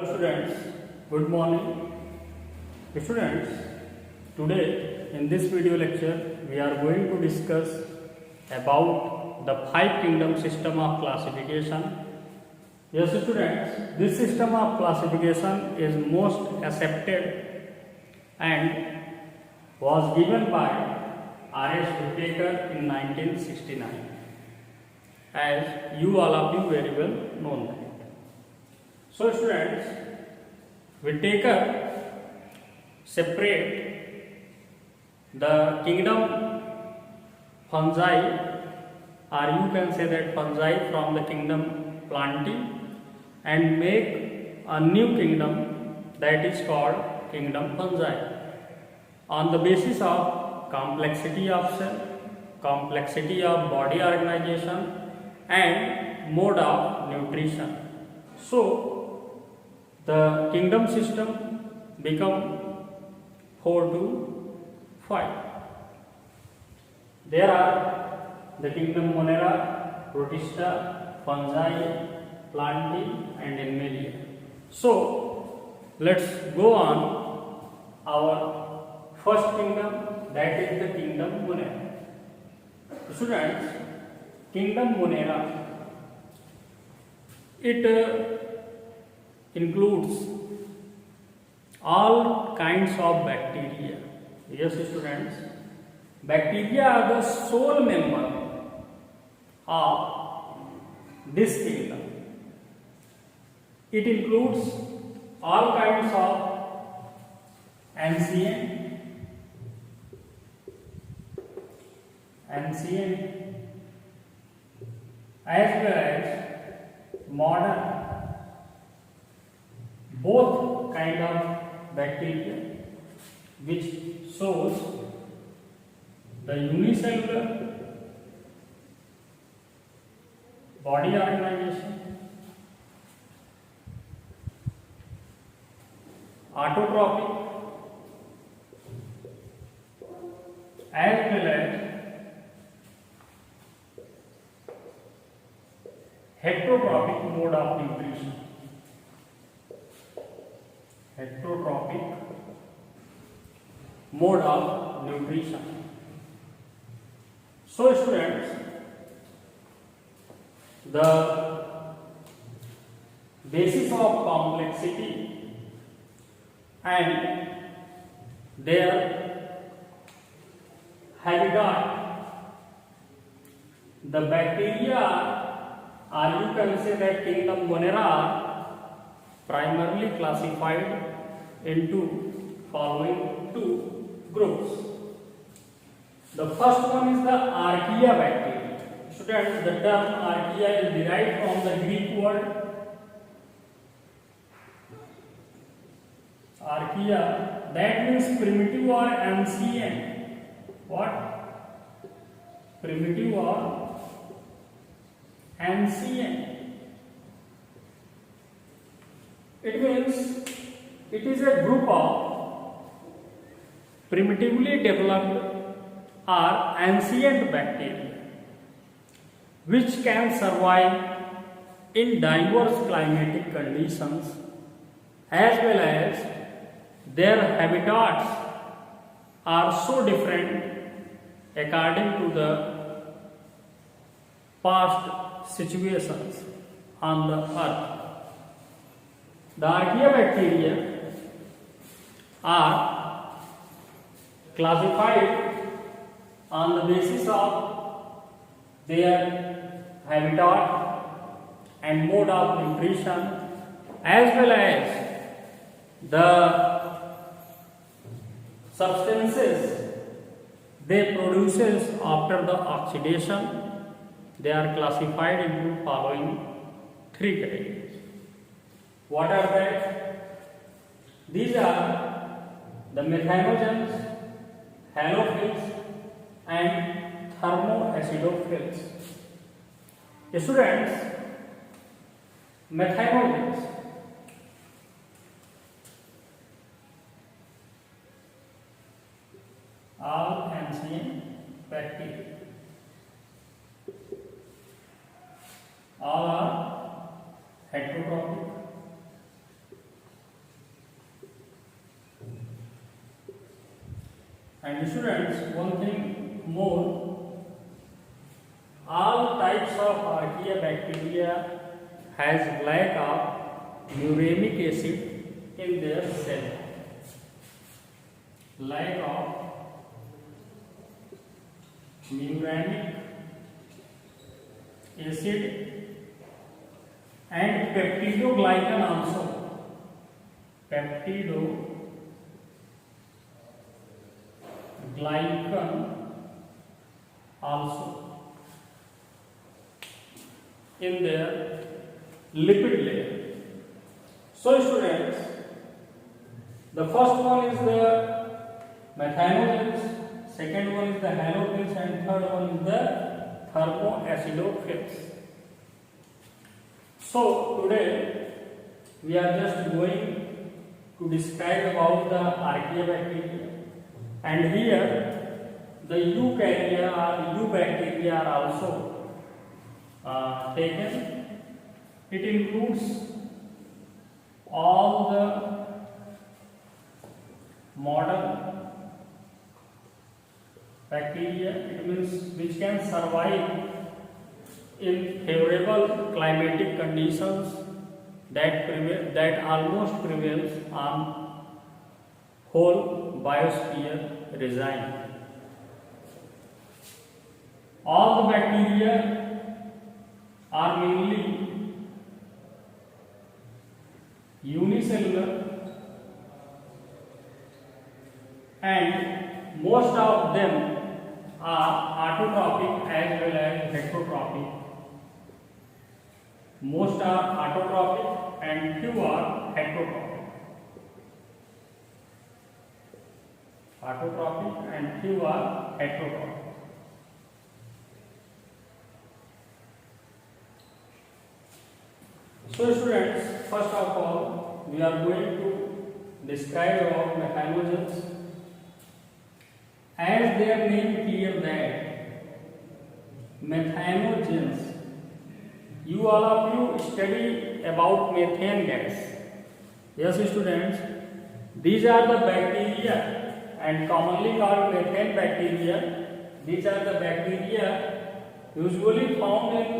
Students, good morning. Students, today in this video lecture we are going to discuss about the five kingdom system of classification. Yes students, this system of classification is most accepted and was given by R.S. Whittaker in 1969, as you all of you very well know that. So students, Whittaker separate the kingdom fungi, or you can say that fungi, from the kingdom plantae and make a new kingdom that is called kingdom fungi on the basis of complexity of cell, complexity of body organization and mode of nutrition. So the kingdom system become 4 to 5. There are the kingdom Monera, Protista, fungi, plantae and animalia. So let's go on our first kingdom, that is the kingdom Monera. Students, kingdom Monera, it includes all kinds of bacteria. Yes students, bacteria are the sole member of this kingdom. It includes all kinds of ancient, as well as modern, both kind of bacteria, which shows the unicellular body organization, autotrophic, as well as heterotrophic mode of nutrition. Heterotrophic mode of nutrition. So students, the basis of complexity and their habitat, the bacteria, or you can say that kingdom Monera, are primarily classified into following two groups. The first one is the Archaea bacteria. Students, the term Archaea is derived from the Greek word Archaea, that means primitive or ancient. What? Primitive or ancient. It means it is a group of primitively developed or ancient bacteria which can survive in diverse climatic conditions, as well as their habitats are so different according to the past situations on the earth. The Archaea bacteria are classified on the basis of their habitat and mode of nutrition, as well as the substances they produces after the oxidation. They are classified into following three categories. What are they? These are the methanogens, halophils and thermoacidophils. Students, methanogens, all ancient bacteria, all are heterotrophic, And students, one thing more, all types of archaea bacteria has lack of uramic acid in their cell. Lack of uramic acid and peptidoglycan also. Peptidoglycan also in their lipid layer. So students, the first one is the methanogens, second one is the halogens, and third one is the thermoacidophils. So today we are just going to describe about the archaea bacteria, and here the eukarya or eubacteria are also taken. It includes all the modern bacteria, it means which can survive in favorable climatic conditions that almost prevails on whole biosphere regime. All the bacteria are mainly unicellular, and most of them are autotrophic as well as heterotrophic. Most are autotrophic and few are heterotrophic. Autotrophic and few are heterotrophic. So students, first of all, we are going to describe about methanogens. As their name clear that methanogens, you all of you study about methane gas. Yes students, these are the bacteria and commonly called methane bacteria. These are the bacteria usually found in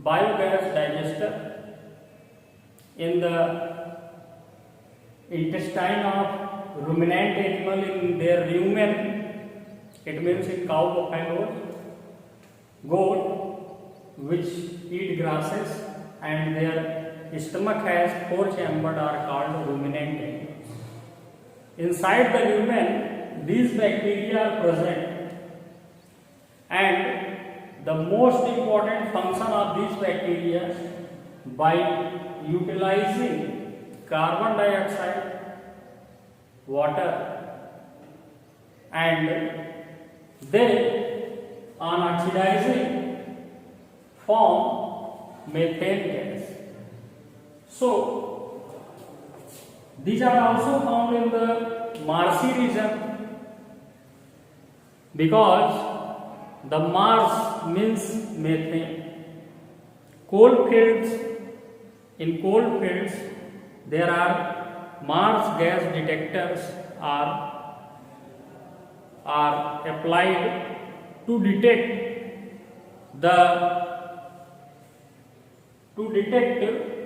biogas digester, in the intestine of ruminant animal, in their rumen, it means in cow, buffalo, goat, which eat grasses, and their stomach has 4 chambers are called ruminant animals. Inside the rumen, these bacteria are present, and the most important function of these bacteria, by utilizing carbon dioxide, water, and they on oxidizing form methane gas. So these are also found in the marshy region, because the marsh means methane. Coal fields, in coal fields there are marsh gas detectors are applied to detect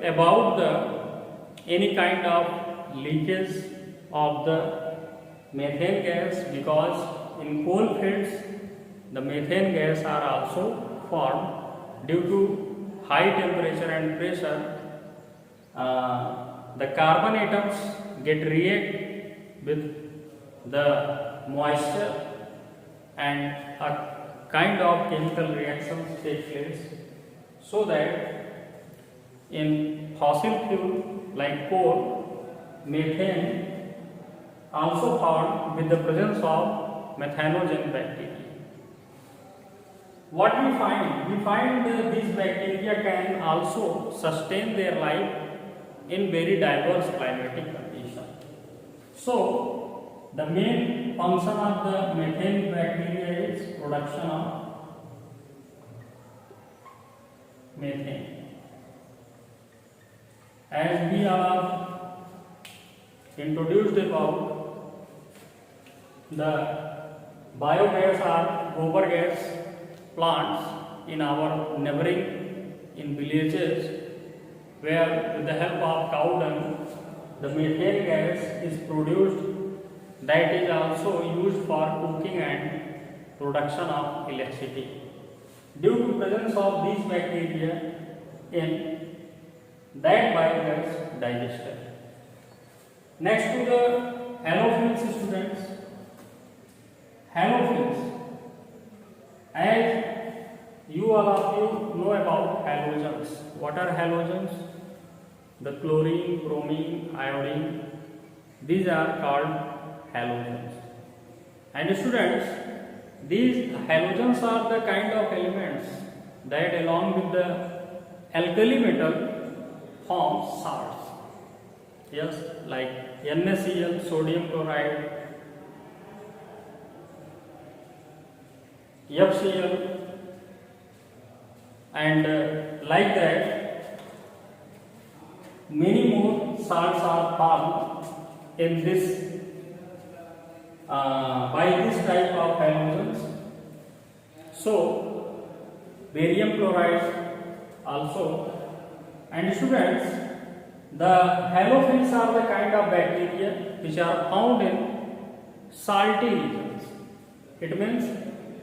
about the any kind of leakage of the methane gas, because in coal fields the methane gas are also formed due to high temperature and pressure. The carbon atoms get react with the moisture, and a kind of chemical reactions take place, so that in fossil fuel like coal, methane also found with the presence of methanogen bacteria. What we find? We find that these bacteria can also sustain their life in very diverse climatic conditions. So the main function of the methane bacteria is production of methane. As we are introduced about the biogas or gobar gas plants in our neighboring in villages, where with the help of cow dung the methane gas is produced, that is also used for cooking and production of electricity. Due to presence of these bacteria in that biogas digester. Next to the halophils, students. Halophils, as you all of you know about halogens. What are halogens? The chlorine, bromine, iodine, these are called halogens. And students, these halogens are the kind of elements that along with the alkali metal form salts. Yes, like NaCl, sodium chloride, FCl, and like that many more salts are formed in this by this type of halogens. So barium chloride also. And students, the halophils are the kind of bacteria which are found in salty regions. It means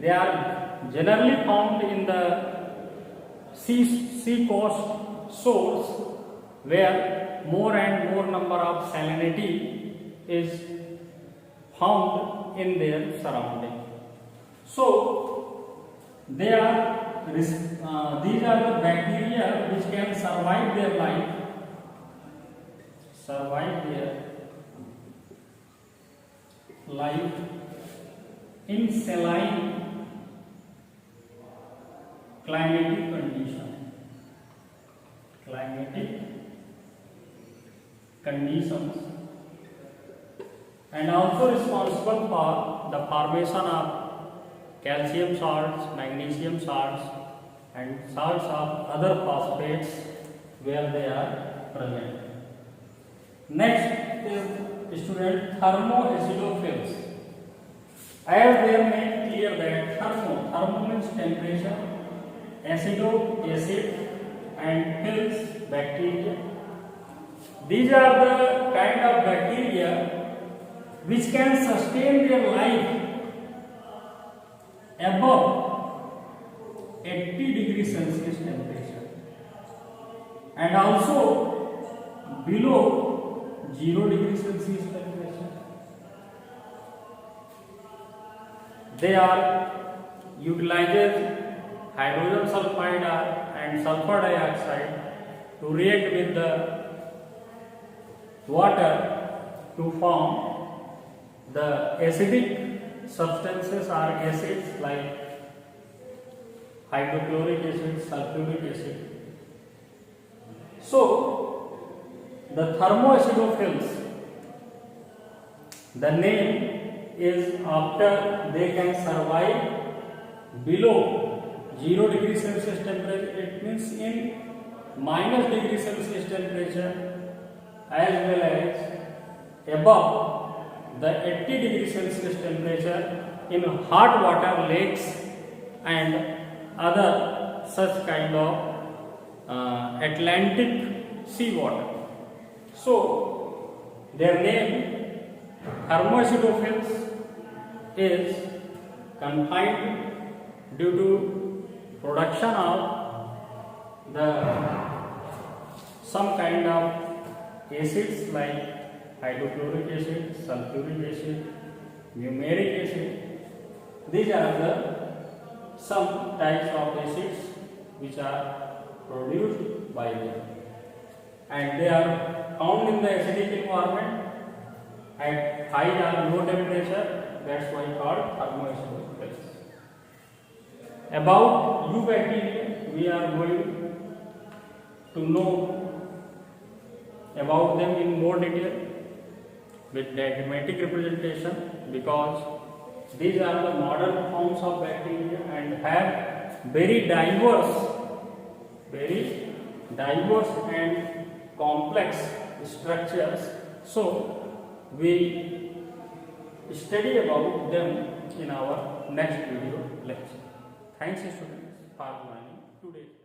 they are generally found in the sea coast shores, where more and more number of salinity is found in their surrounding. So they are these are the bacteria which can survive their life, in saline climatic conditions, and also responsible for the formation of calcium salts, magnesium salts, and salts of other phosphates where they are present. Next is student thermoacidophils. As their name clear that thermo means temperature, acido acid, and phils bacteria. These are the kind of bacteria which can sustain their life above 80 degrees Celsius temperature and also below 0 degrees Celsius temperature. They are utilizes hydrogen sulfide and sulfur dioxide to react with the water to form the acidic substances or acids like hydrochloric acid, sulfuric acid. So the thermoacidophils, the name is after they can survive below 0 degrees Celsius temperature. It means in minus degree Celsius temperature as well as above the 80 degrees Celsius temperature in hot water lakes and other such kind of Atlantic sea water. So their name thermoacidophils is confined due to production of some kind of acids like hydrochloric acid, sulfuric acid, fumaric acid. These are the some types of acids which are produced by them, and they are found in the acidic environment at high or low temperature. That's why called thermoacidophils. About eubacteria, we are going to know about them in more detail with diagrammatic representation, because these are the modern forms of bacteria and have very diverse and complex structures. So we study about them in our next video lecture. Thanks students for joining today.